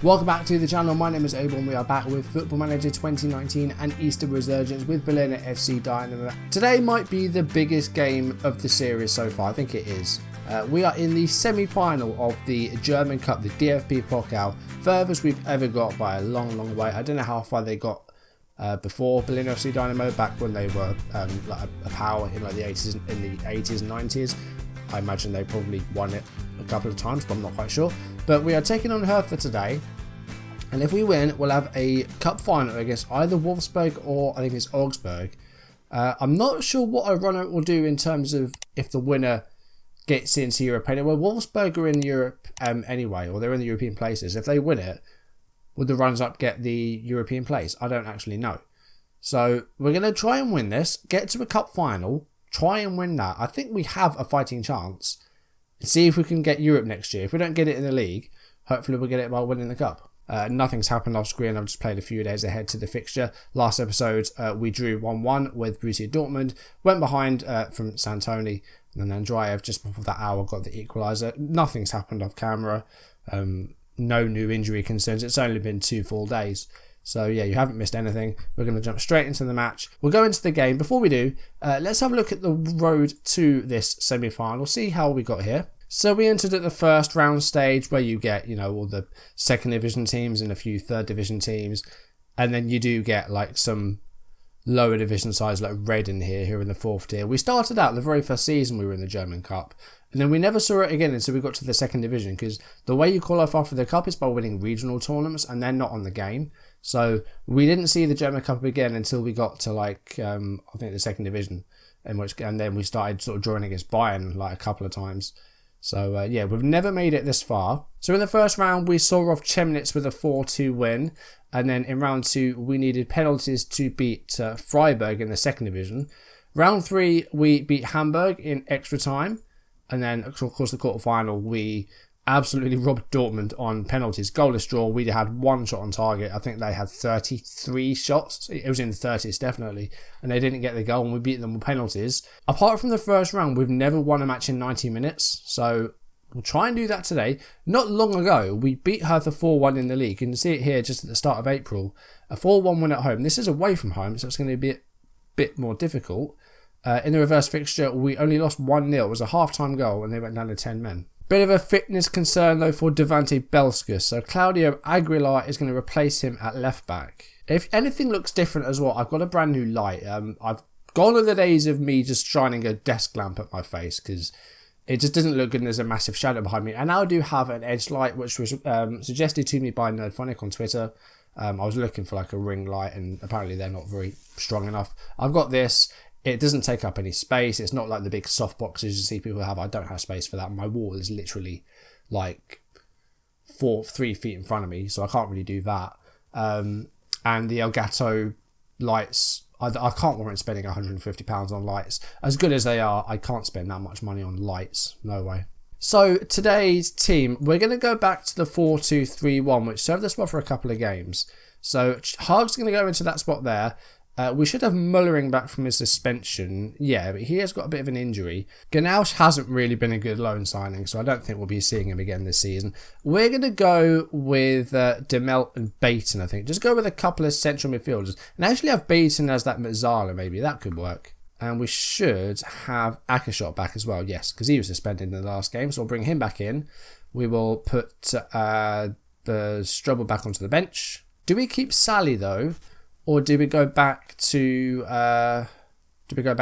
Welcome back to the channel. My name is A-Bomb and we are back with Football Manager 2019 and Easter Resurgence with Berliner FC Dynamo. Today might be the biggest game of the series so far. I think it is. We are in the semi-final of the German Cup, the DFB Pokal, furthest we've ever got by a long way. I don't know how far they got before Berliner FC Dynamo, back when they were like a power in like the 80s and 90s. I imagine they probably won it a couple of times, but I'm not quite sure. But we are taking on Hertha today, and if we win, we'll have a cup final against either Wolfsburg or I think it's Augsburg. I'm not sure what a run-out will do in terms of if the winner gets into Europe anyway. Wolfsburg are in Europe anyway, or they're in the European places. If they win it, would the runners-up get the European place? I don't actually know. So we're going to try and win this, get to a cup final, try and win that. I think we have a fighting chance. See if we can get Europe next year. If we don't get it in the league, hopefully we'll get it by winning the cup. Nothing's happened off screen. I've just played a few days ahead to the fixture. Last episode, we drew 1-1 with Borussia Dortmund. Went behind from Santoni. And then Andreev, just before that hour, got the equaliser. Nothing's happened off camera. No new injury concerns. It's only been 2 full days. So yeah, you haven't missed anything. We're going to jump straight into the match. We'll go into the game. Before we do, let's have a look at the road to this semi-final. See how we got here. So we entered at the first round stage where you get, you know, all the second division teams and a few third division teams. And then you do get like some lower division sides like Redden here in the 4th tier. We started out the very first season we were in the German Cup. And then we never saw it again until we got to the 2nd division, because the way you qualify for the Cup is by winning regional tournaments and they're not on the game. So we didn't see the German Cup again until we got to like, I think the 2nd division. And then we started sort of drawing against Bayern like a couple of times. So yeah, we've never made it this far. So in the first round, we saw off Chemnitz with a 4-2 win. And then in round 2, we needed penalties to beat Freiburg in the 2nd division. Round 3, we beat Hamburg in extra time. And then, of course, the quarter-final, we absolutely robbed Dortmund on penalties. Goalless draw. We had 1 shot on target. I think they had 33 shots. It was in the 30s, definitely. And they didn't get the goal, and we beat them with penalties. Apart from the first round, we've never won a match in 90 minutes. So we'll try and do that today. Not long ago, we beat Hertha 4-1 in the league. You can see it here just at the start of April. A 4-1 win at home. This is away from home, so it's going to be a bit more difficult. In the reverse fixture, we only lost 1-0. It was a half-time goal, and they went down to 10 men. Bit of a fitness concern, though, for Devante Belskus. So Claudio Aguilar is going to replace him at left-back. If anything looks different as well, I've got a brand new light. I've gone on the days of me just shining a desk lamp at my face, because it just doesn't look good and there's a massive shadow behind me. And I do have an edge light, which was suggested to me by Nerdphonic on Twitter. I was looking for like a ring light, and apparently they're not very strong enough. I've got this. It doesn't take up any space. It's not like the big soft boxes you see people have. I don't have space for that. My wall is literally like 3 feet in front of me, so I can't really do that. And the Elgato lights, I can't warrant spending £150 on lights. As good as they are, I can't spend that much money on lights. No way. So today's team, we're going to go back to the 4-2-3-1, which served us well for a couple of games. So Haag's going to go into that spot there. We should have Mullering back from his suspension. Yeah, but he has got a bit of an injury. Ganausch hasn't really been a good loan signing, so I don't think we'll be seeing him again this season. We're going to go with Demelt and Baton, I think. Just go with a couple of central midfielders. And actually have Baton as that Mezzala, maybe. That could work. And we should have Akashot back as well. Yes, because he was suspended in the last game, so we'll bring him back in. We will put the Strobel back onto the bench. Do we keep Sally, though? Or do we go back to Dramac? I think we go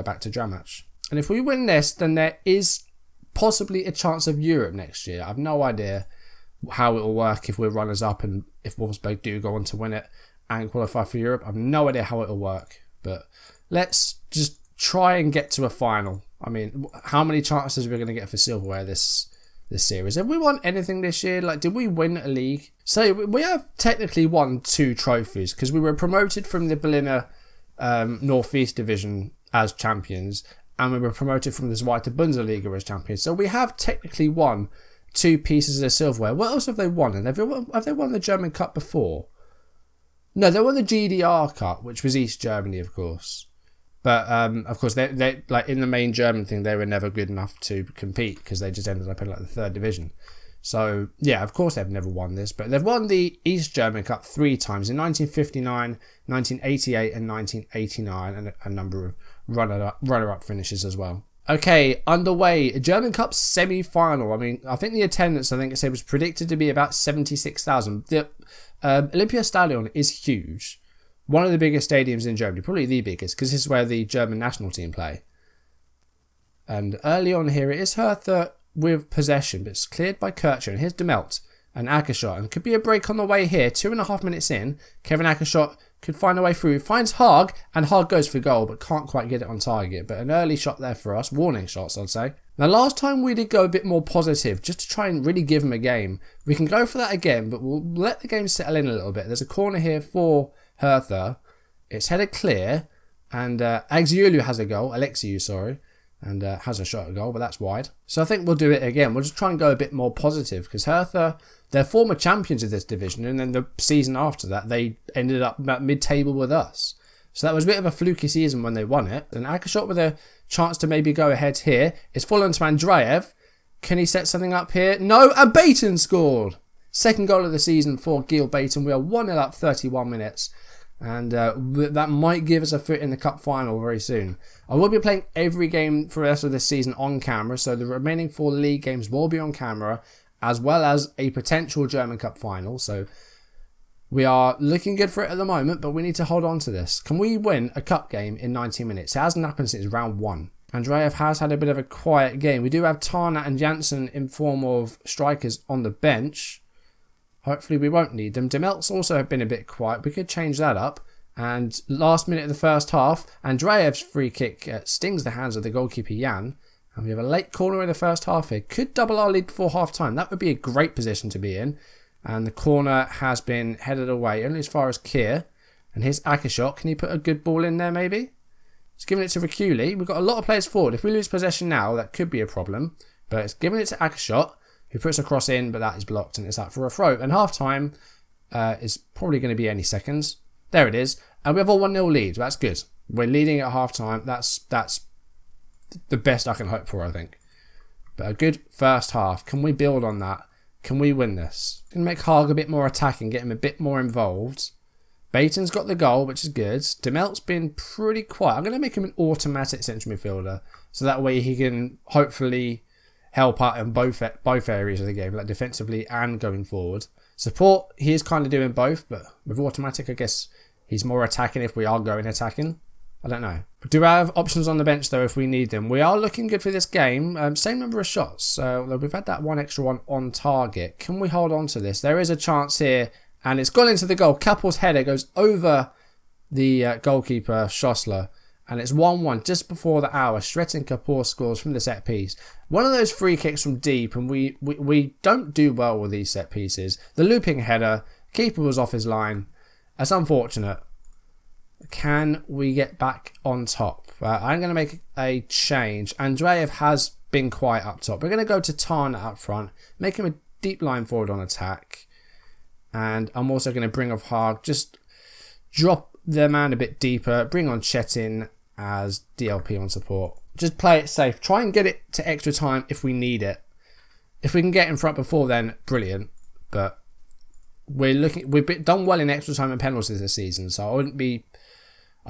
back to Dramac. And if we win this, then there is possibly a chance of Europe next year. I have no idea how it will work if we're runners up and if Wolfsburg do go on to win it and qualify for Europe. I have no idea how it will work. But let's just try and get to a final. I mean, how many chances are we going to get for silverware this series? Have we won anything this year? Like, did we win a league? So we have technically won 2 trophies, because we were promoted from the Berliner Northeast Division as champions, and we were promoted from the Zweite Bundesliga as champions. So we have technically won 2 pieces of silverware. What else have they won? And have they won the German Cup before? No, they won the GDR Cup, which was East Germany, of course. But of course, they like in the main German thing, they were never good enough to compete, because they just ended up in like the 3rd division. So, yeah, of course they've never won this, but they've won the East German Cup 3 times in 1959, 1988 and 1989, and a number of runner-up finishes as well. Okay, underway, German Cup semi-final. I mean, I think the attendance, I said, was predicted to be about 76,000. The Olympiastadion is huge. One of the biggest stadiums in Germany, probably the biggest, because this is where the German national team play. And early on here, it is Hertha with possession, but it's cleared by Kircher. And here's Demelt and Ackershot. And could be a break on the way here. 2.5 minutes in, Kevin Ackershot could find a way through. Finds Haag, and Haag goes for goal, but can't quite get it on target. But an early shot there for us. Warning shots, I'd say. Now, last time we did go a bit more positive, just to try and really give them a game. We can go for that again, but we'll let the game settle in a little bit. There's a corner here for Hertha. It's headed clear, and Alexiou has a goal. And has a shot at goal, but that's wide. So I think we'll do it again. We'll just try and go a bit more positive, because Hertha, they're former champions of this division, and then the season after that, they ended up mid-table with us. So that was a bit of a fluky season when they won it. And Ackershot with a chance to maybe go ahead here. It's fallen to Andreev. Can he set something up here? No, and Baton scored. Second goal of the season for Gil Baton. We are 1-0 up 31 minutes. And that might give us a foot in the cup final very soon. I will be playing every game for the rest of this season on camera, so the remaining 4 league games will be on camera, as well as a potential German Cup final. So we are looking good for it at the moment, but we need to hold on to this. Can we win a cup game in 90 minutes? It hasn't happened since round 1. Andreev has had a bit of a quiet game. We do have Tarnat and Janssen in form of strikers on the bench. Hopefully we won't need them. Demelt's also been a bit quiet. We could change that up. And last minute of the first half, Andreev's free kick stings the hands of the goalkeeper Jan. And we have a late corner in the first half here. Could double our lead before half time. That would be a great position to be in. And the corner has been headed away only as far as Kier. And here's Ackershot. Can he put a good ball in there maybe? He's giving it to Ricciuli. We've got a lot of players forward. If we lose possession now, that could be a problem. But it's giving it to Ackershot, who puts a cross in, but that is blocked and it's out for a throw. And half time is probably going to be any seconds. There it is. And we have a 1-0 lead. That's good. We're leading at half time. That's the best I can hope for, I think. But a good first half. Can we build on that? Can we win this? Can make Haag a bit more attacking, get him a bit more involved. Baton's got the goal, which is good. Demelt's been pretty quiet. I'm going to make him an automatic central midfielder, so that way he can hopefully help out in both areas of the game, like defensively and going forward. Support, he is kind of doing both, but with automatic, I guess he's more attacking if we are going attacking. I don't know. But do I have options on the bench, though, if we need them? We are looking good for this game. Same number of shots. We've had that one extra one on target. Can we hold on to this? There is a chance here, and it's gone into the goal. Kappel's header goes over the goalkeeper, Schossler, and it's 1-1 just before the hour. Stretton Kapoor scores from the set piece. One of those free kicks from deep, and we don't do well with these set pieces. The looping header, keeper was off his line. That's unfortunate. Can we get back on top? I'm going to make a change. Andreev has been quiet up top. We're going to go to Tarnat up front, make him a deep line forward on attack. And I'm also going to bring off Haag, just drop the man a bit deeper, bring on Chetin as DLP on support. Just play it safe. Try and get it to extra time if we need it. If we can get in front before then, brilliant. But we've done well in extra time and penalties this season, so I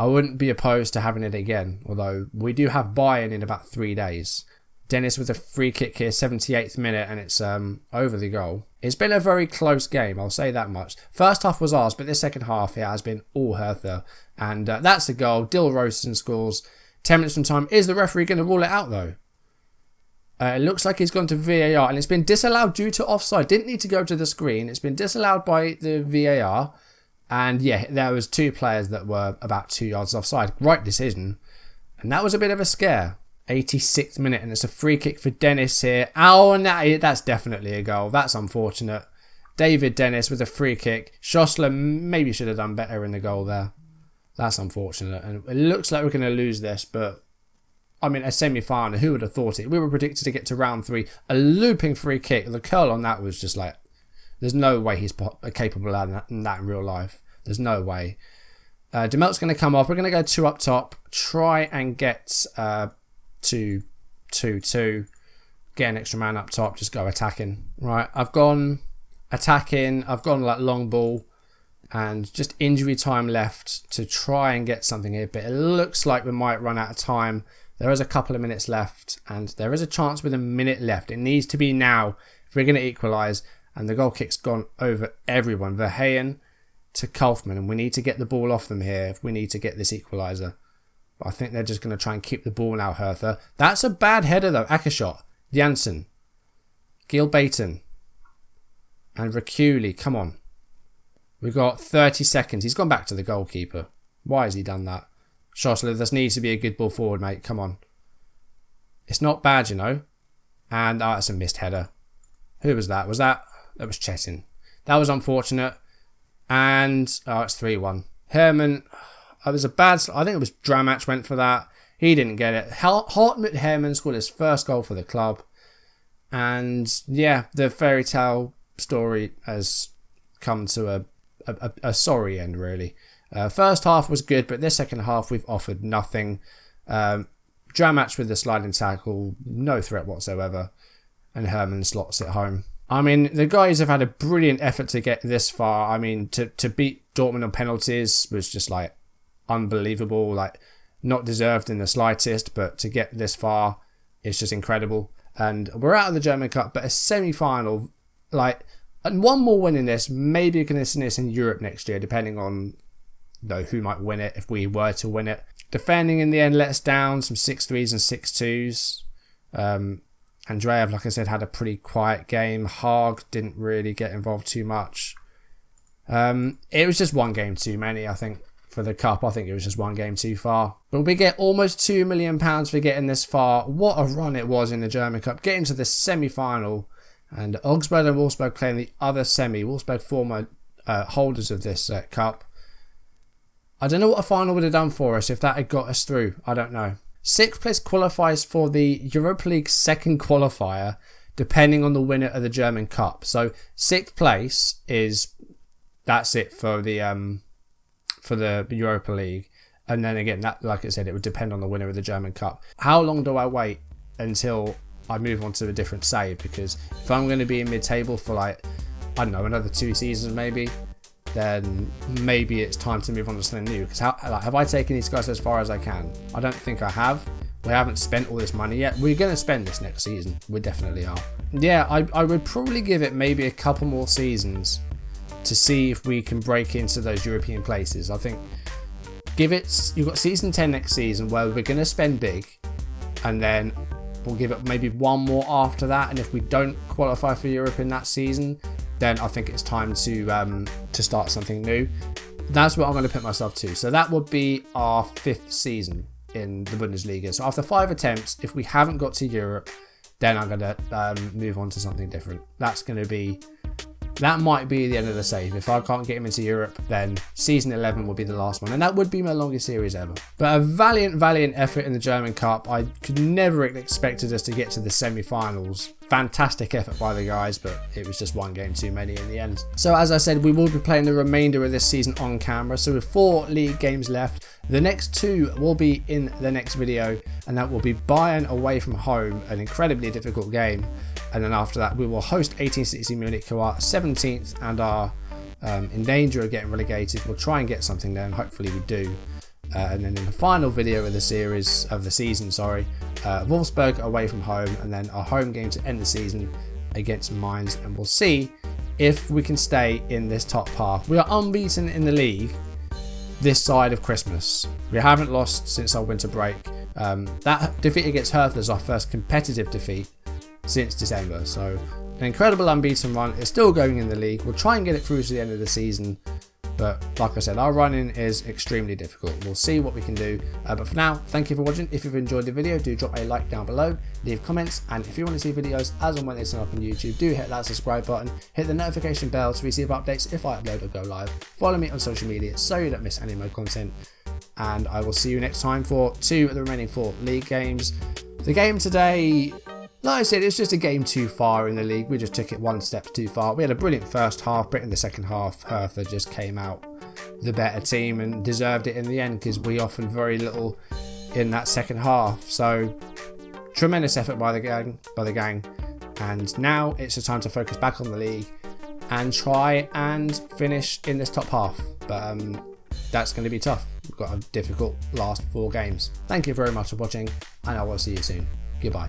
wouldn't be opposed to having it again. Although we do have Bayern in about 3 days. Dennis with a free kick here, 78th minute, and it's over the goal. It's been a very close game, I'll say that much. First half was ours, but this second half here has been all Hertha. And that's the goal. Dill Royston scores. 10 minutes from time. Is the referee going to rule it out, though? It looks like he's gone to VAR, and it's been disallowed due to offside. Didn't need to go to the screen. It's been disallowed by the VAR. And yeah, there was 2 players that were about 2 yards offside. Right decision. And that was a bit of a scare. 86th minute, and it's a free kick for Dennis here. Oh, and that's definitely a goal. That's unfortunate. David Dennis with a free kick. Schossler maybe should have done better in the goal there. That's unfortunate. And it looks like we're going to lose this, but I mean, a semi-final, who would have thought it? We were predicted to get to round 3. A looping free kick. The curl on that was just like, there's no way he's capable of that in real life. There's no way. Demelt's going to come off. We're going to go 2 up top. Try and get to 2-2. get an extra man up top, just go attacking. Right, I've gone attacking, I've gone like long ball, and just injury time left to try and get something here, but it looks like we might run out of time. There is a couple of minutes left, and there is a chance with a minute left. It needs to be now if we're going to equalise, and the goal kick's gone over everyone. Verheyen to Kaufman, and we need to get the ball off them here if we need to get this equaliser. But I think they're just going to try and keep the ball now, Hertha. That's a bad header though. Akashot, Janssen, Gilbaton, and Rakuli. Come on. We've got 30 seconds. He's gone back to the goalkeeper. Why has he done that? Schossler, this needs to be a good ball forward, mate. Come on. It's not bad, you know. And it's a missed header. Who was that? That was Chetin. That was unfortunate. And it's 3-1. Herman, it was a bad... I think it was Dramatch went for that. He didn't get it. Hartmut Herman scored his first goal for the club. And yeah, the fairy tale story has come to a sorry end, really. First half was good, but this second half we've offered nothing. Dramatch with the sliding tackle, no threat whatsoever. And Herman slots it home. I mean, the guys have had a brilliant effort to get this far. I mean, to beat Dortmund on penalties was just like unbelievable, like not deserved in the slightest, but to get this far, it's just incredible. And we're out of the German Cup, but a semi-final, like, and one more win in this, maybe you can see this in Europe next year, depending on who might win it if we were to win it. Defending in the end let us down, some 6-3s and 6-2s. Andreev, like I said, had a pretty quiet game. Haag didn't really get involved too much. It was just one game too many, I think, for the Cup. I think it was just one game too far. But we get almost £2 million for getting this far. What a run it was in the German Cup. Getting to the semi-final. And Augsburg and Wolfsburg playing the other semi. Wolfsburg former holders of this Cup. I don't know what a final would have done for us if that had got us through. I don't know. 6th place qualifies for the Europa League second qualifier, depending on the winner of the German Cup. So 6th place that's it for the Europa League, and then again, that, like I said, it would depend on the winner of the German Cup. How long do I wait until I move on to a different save? Because if I'm going to be in mid-table for like, I don't know, another 2 seasons maybe, then maybe it's time to move on to something new. Because have I taken these guys as far as I can? I don't think I have. We haven't spent all this money yet. We're going to spend this next season. We definitely are. Yeah, I would probably give it maybe a couple more seasons to see if we can break into those European places. I think you've got season 10 next season where we're going to spend big, and then we'll give it maybe one more after that. And if we don't qualify for Europe in that season, then I think it's time to start something new. That's what I'm going to put myself to. So that would be our 5th season in the Bundesliga. So after 5 attempts, if we haven't got to Europe, then I'm going to move on to something different. That might be the end of the save. If I can't get him into Europe, then season 11 will be the last one. And that would be my longest series ever. But a valiant effort in the German Cup. I could never have expected us to get to the semi-finals. Fantastic effort by the guys, but it was just one game too many in the end. So as I said, we will be playing the remainder of this season on camera. So with 4 league games left, the next 2 will be in the next video. And that will be Bayern away from home, an incredibly difficult game. And then after that, we will host 1860 Munich, who are 17th and are in danger of getting relegated. We'll try and get something there, and hopefully we do. And then in the final video of the season, Wolfsburg away from home, and then our home game to end the season against Mainz. And we'll see if we can stay in this top half. We are unbeaten in the league this side of Christmas. We haven't lost since our winter break. That defeat against Hertha is our first competitive defeat since December, so an incredible unbeaten run. It's still going in the league. We'll try and get it through to the end of the season, but like I said, our running is extremely difficult. We'll see what we can do, but for now, thank you for watching. If you've enjoyed the video, do drop a like down below, leave comments, and if you want to see videos as and when they turn up on YouTube, do hit that subscribe button, hit the notification bell to receive updates if I upload or go live. Follow me on social media so you don't miss any of my content, and I will see you next time for 2 of the remaining 4 league games. The game today, like I said, it's just a game too far in the league. We just took it one step too far. We had a brilliant first half, but in the second half, Hertha just came out the better team and deserved it in the end, because we offered very little in that second half. So Tremendous effort by the gang, and now it's a time to focus back on the league and try and finish in this top half. But that's going to be tough. We've got a difficult last 4 games. Thank you very much for watching, and I will see you soon. Goodbye.